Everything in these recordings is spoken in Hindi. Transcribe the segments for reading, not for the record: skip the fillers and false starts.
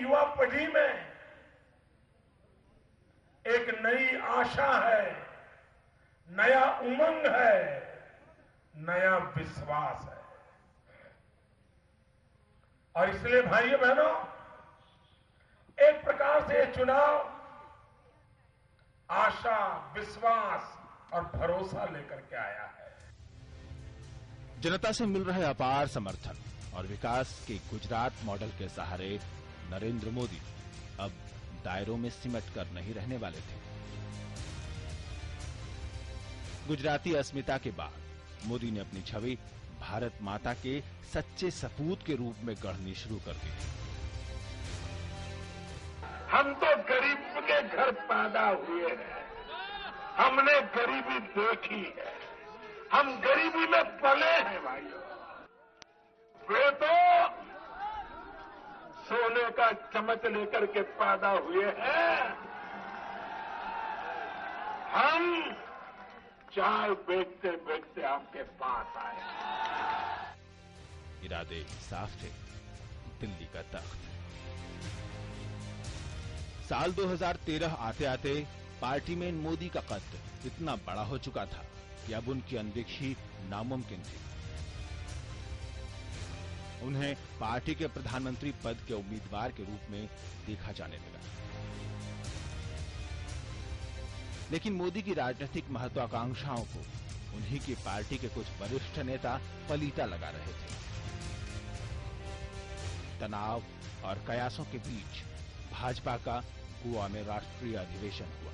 युवा पीढ़ी में एक नई आशा है, नया उमंग है, नया विश्वास है। और इसलिए भाइयों बहनों, एक प्रकार से ये चुनाव आशा, विश्वास और भरोसा लेकर के आया है। जनता से मिल रहे अपार समर्थन और विकास के गुजरात मॉडल के सहारे नरेंद्र मोदी अब दायरों में सिमट कर नहीं रहने वाले थे। गुजराती अस्मिता के बाद मोदी ने अपनी छवि भारत माता के सच्चे सपूत के रूप में गढ़नी शुरू कर दी थी। हम तो गरीब के घर पैदा हुए हैं, हमने गरीबी देखी है, हम गरीबी में पले हैं भाइयों। वे तो सोने का चम्मच लेकर के पैदा हुए हैं, हम चाय बेचते बेचते आपके पास आए। इरादे साफ थे, दिल्ली का तख्त। साल 2013 आते आते पार्टी में मोदी का कद इतना बड़ा हो चुका था कि अब उनकी अनदेखी नामुमकिन थी। उन्हें पार्टी के प्रधानमंत्री पद के उम्मीदवार के रूप में देखा जाने लगा। लेकिन मोदी की राजनीतिक महत्वाकांक्षाओं को उन्हीं की पार्टी के कुछ वरिष्ठ नेता पलीता लगा रहे थे। तनाव और कयासों के बीच भाजपा का गोवा में राष्ट्रीय अधिवेशन हुआ।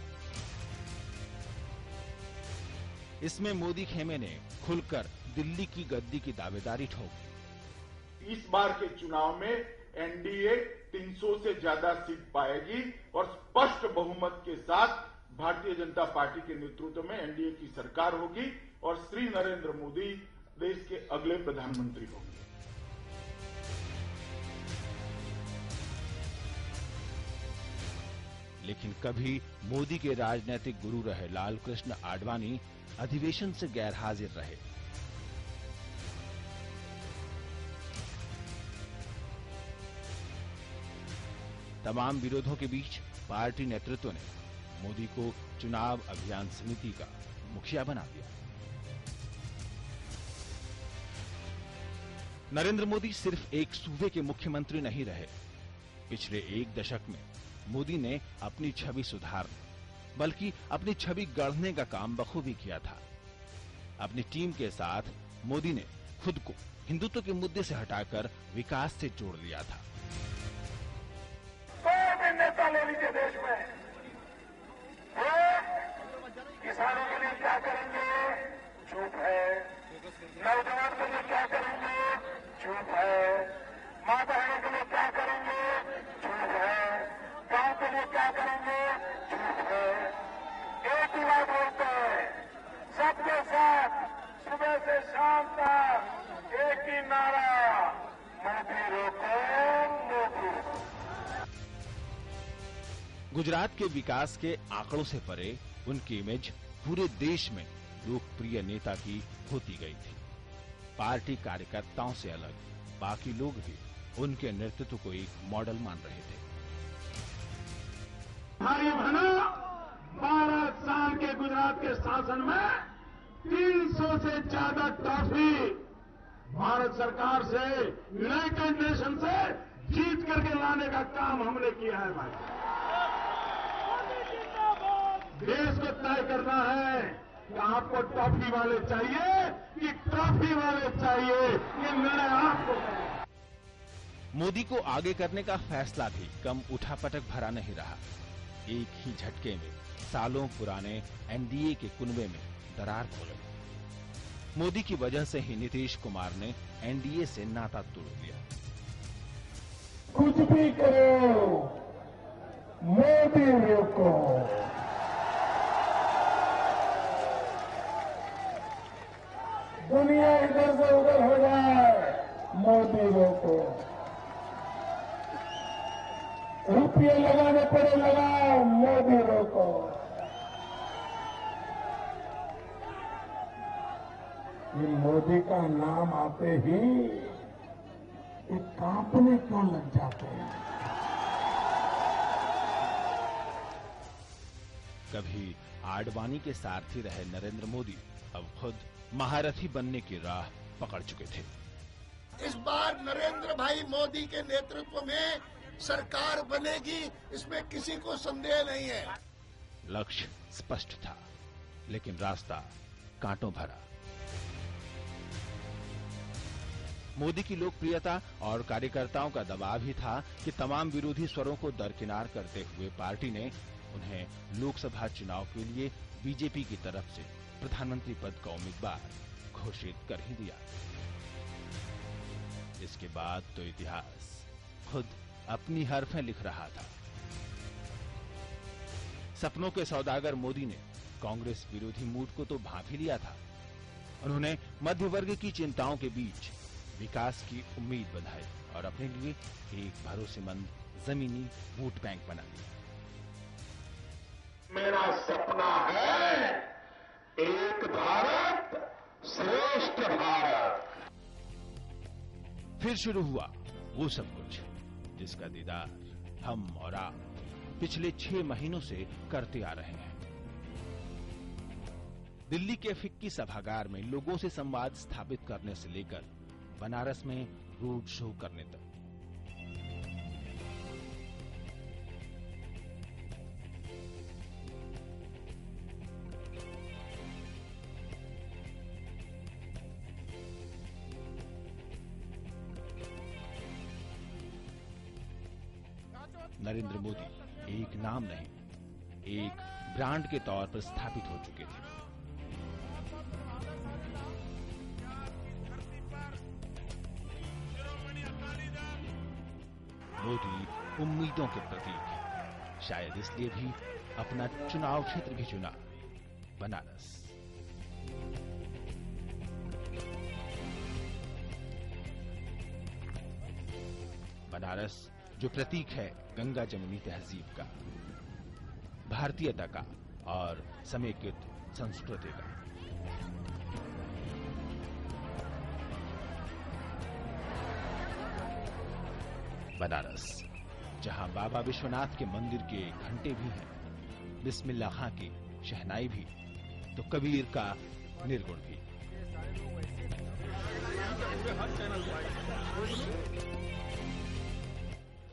इसमें मोदी खेमे ने खुलकर दिल्ली की गद्दी की दावेदारी ठोकी। इस बार के चुनाव में एनडीए 300 से ज्यादा सीट पाएगी और स्पष्ट बहुमत के साथ भारतीय जनता पार्टी के नेतृत्व में एनडीए की सरकार होगी और श्री नरेंद्र मोदी देश के अगले प्रधानमंत्री होंगे। लेकिन कभी मोदी के राजनीतिक गुरु रहे लालकृष्ण आडवाणी अधिवेशन से गैर हाजिर रहे। तमाम विरोधों के बीच पार्टी नेतृत्व ने मोदी को चुनाव अभियान समिति का मुखिया बना दिया। नरेंद्र मोदी सिर्फ एक सूबे के मुख्यमंत्री नहीं रहे। पिछले एक दशक में मोदी ने अपनी छवि सुधारने बल्कि अपनी छवि गढ़ने का काम बखूबी किया था। अपनी टीम के साथ मोदी ने खुद को हिंदुत्व के मुद्दे से हटाकर विकास से जोड़ लिया था। कोई भी नेता ले लीजिए देश में, वो किसानों के लिए क्या करेंगे, चुप है। नौजवान के लिए क्या करेंगे, चुप है। मां बहनों के लिए क्या करेंगे, चुप है। गांव के लिए क्या करेंगे, चुप है। एक ही बात बोलते हैं, सबके साथ सुबह से शाम तक एक ही नारा, मोदी रोको, मोदी रोको। गुजरात के विकास के आंकड़ों से परे उनकी इमेज पूरे देश में लोकप्रिय नेता की होती गई थी। पार्टी कार्यकर्ताओं से अलग बाकी लोग भी उनके नेतृत्व को एक मॉडल मान रहे थे। भाई बहनों, 12 साल के गुजरात के शासन में 300 से ज्यादा ट्रॉफी भारत सरकार से, यूनाइटेड नेशन से जीत करके लाने का काम हमने किया है भाई। देश को तय करना है कि आपको ट्रॉफी वाले चाहिए कि ट्रॉफी वाले चाहिए, ये निर्णय आपको करना। मोदी को आगे करने का फैसला भी कम उठापटक भरा नहीं रहा। एक ही झटके में सालों पुराने एनडीए के कुनबे में दरार हो गई। मोदी की वजह से ही नीतीश कुमार ने एनडीए से नाता तोड़ लिया। कुछ भी करो, मोदी रोको। दुनिया इधर से उधर हो जाए, मोदी रोको। रुपये लगाने पड़े लगाओ, मोदी रोको। ये मोदी का नाम आते ही ये कांपने क्यों लग जाते हैं? कभी आडवाणी के सारथी रहे नरेंद्र मोदी अब खुद महारथी बनने की राह पकड़ चुके थे। इस बार नरेंद्र भाई मोदी के नेतृत्व में सरकार बनेगी, इसमें किसी को संदेह नहीं है। लक्ष्य स्पष्ट था, लेकिन रास्ता कांटों भरा। मोदी की लोकप्रियता और कार्यकर्ताओं का दबाव ही था कि तमाम विरोधी स्वरों को दरकिनार करते हुए पार्टी ने उन्हें लोकसभा चुनाव के लिए बीजेपी की तरफ से प्रधानमंत्री पद का उम्मीदवार घोषित कर ही दिया। इसके बाद तो इतिहास खुद अपनी हरफें लिख रहा था। सपनों के सौदागर मोदी ने कांग्रेस विरोधी मूड को तो भांप ही लिया था। उन्होंने मध्य वर्ग की चिंताओं के बीच विकास की उम्मीद बंधाई और अपने लिए एक भरोसेमंद जमीनी वोट बैंक बना लिया। मेरा सपना है एक भारत श्रेष्ठ भारत। फिर शुरू हुआ वो सब कुछ जिसका दीदार हम और आप पिछले 6 महीनों से करते आ रहे हैं। दिल्ली के फिक्की सभागार में लोगों से संवाद स्थापित करने से लेकर बनारस में रोड शो करने तक। नरेंद्र मोदी एक नाम नहीं, एक ब्रांड के तौर पर स्थापित हो चुके थे। मोदी उम्मीदों के प्रतीक है। शायद इसलिए भी अपना चुनाव क्षेत्र भी चुना, बनारस। बनारस जो प्रतीक है गंगा जमुनी तहजीब का, भारतीयता का और समेकित संस्कृति का। बनारस जहां बाबा विश्वनाथ के मंदिर के घंटे भी हैं, बिस्मिल्लाह खां की शहनाई भी, तो कबीर का निर्गुण भी।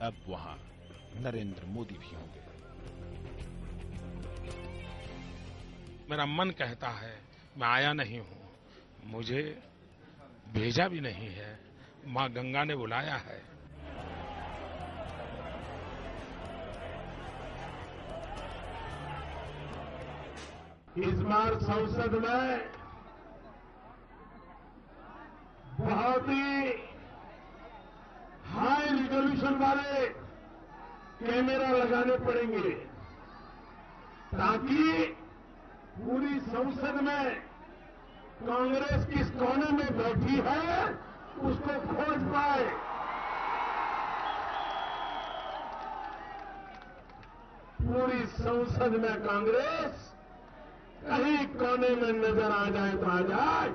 अब वहां नरेंद्र मोदी भी होंगे। मेरा मन कहता है मैं आया नहीं हूं, मुझे भेजा भी नहीं है, मां गंगा ने बुलाया है। इस बार संसद में बहुत ही हाई रिजोल्यूशन वाले कैमरा लगाने पड़ेंगे ताकि पूरी संसद में कांग्रेस किस कोने में बैठी है उसको खोज पाए। पूरी संसद में कांग्रेस कहीं कोने में नजर आ जाए तो आ जाए,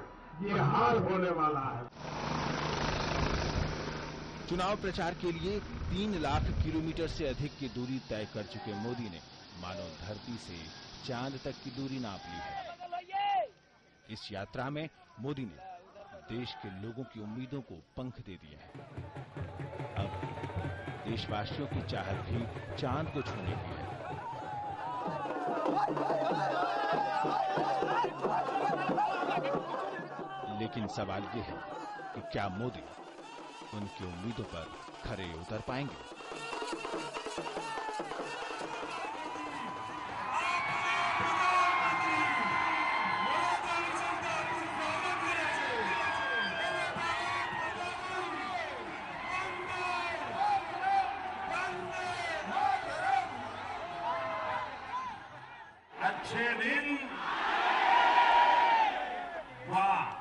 ये हाल होने वाला है। चुनाव प्रचार के लिए 3 लाख किलोमीटर से अधिक की दूरी तय कर चुके मोदी ने मानो धरती से चांद तक की दूरी नाप ली है। इस यात्रा में मोदी ने देश के लोगों की उम्मीदों को पंख दे दिए हैं। अब देशवासियों की चाहत भी चांद को छूने की है। लेकिन सवाल ये है कि क्या मोदी उनकी उम्मीदों पर खरे उतर पाएंगे? अच्छे दिन वाह,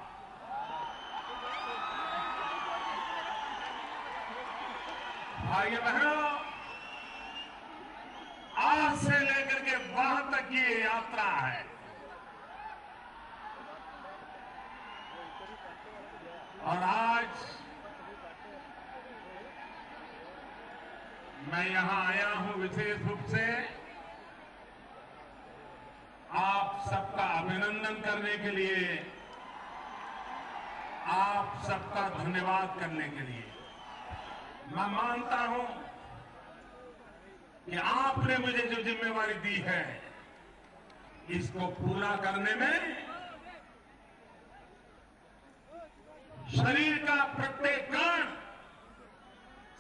भाई बहनों, आज से लेकर के वहां तक की ये यात्रा है। और आज मैं यहां आया हूं विशेष रूप से सबका अभिनंदन करने के लिए, आप सबका धन्यवाद करने के लिए। मैं मानता हूं कि आपने मुझे जो जिम्मेवारी दी है, इसको पूरा करने में शरीर का प्रत्येक कण,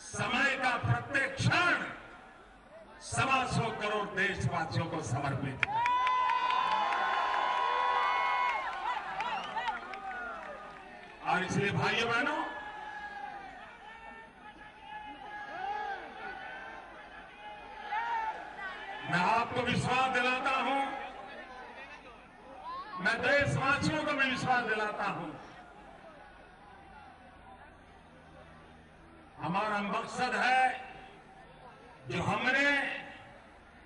समय का प्रत्येक क्षण 125 करोड़ देशवासियों को समर्पित है। और इसलिए भाइयों बहनों, मैं आपको विश्वास दिलाता हूं, मैं देशवासियों को भी विश्वास दिलाता हूं, हमारा मकसद है, जो हमने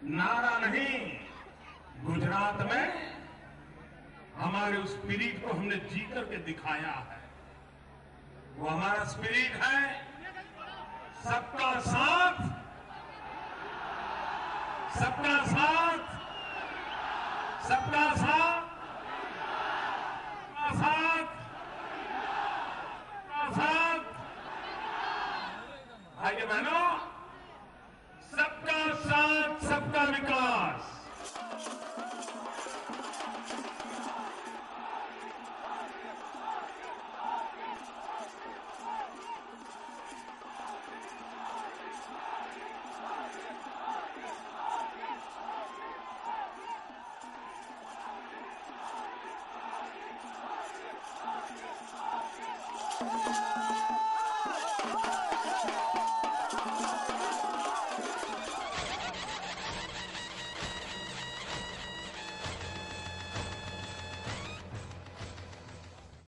नारा नहीं, गुजरात में हमारे उस स्पिरिट को हमने जी करके दिखाया है। वो हमारा स्पिरिट है सबका साथ, सबका साथ, सबका साथ, सबका साथ, सबका साथ। भाइयों बहनों,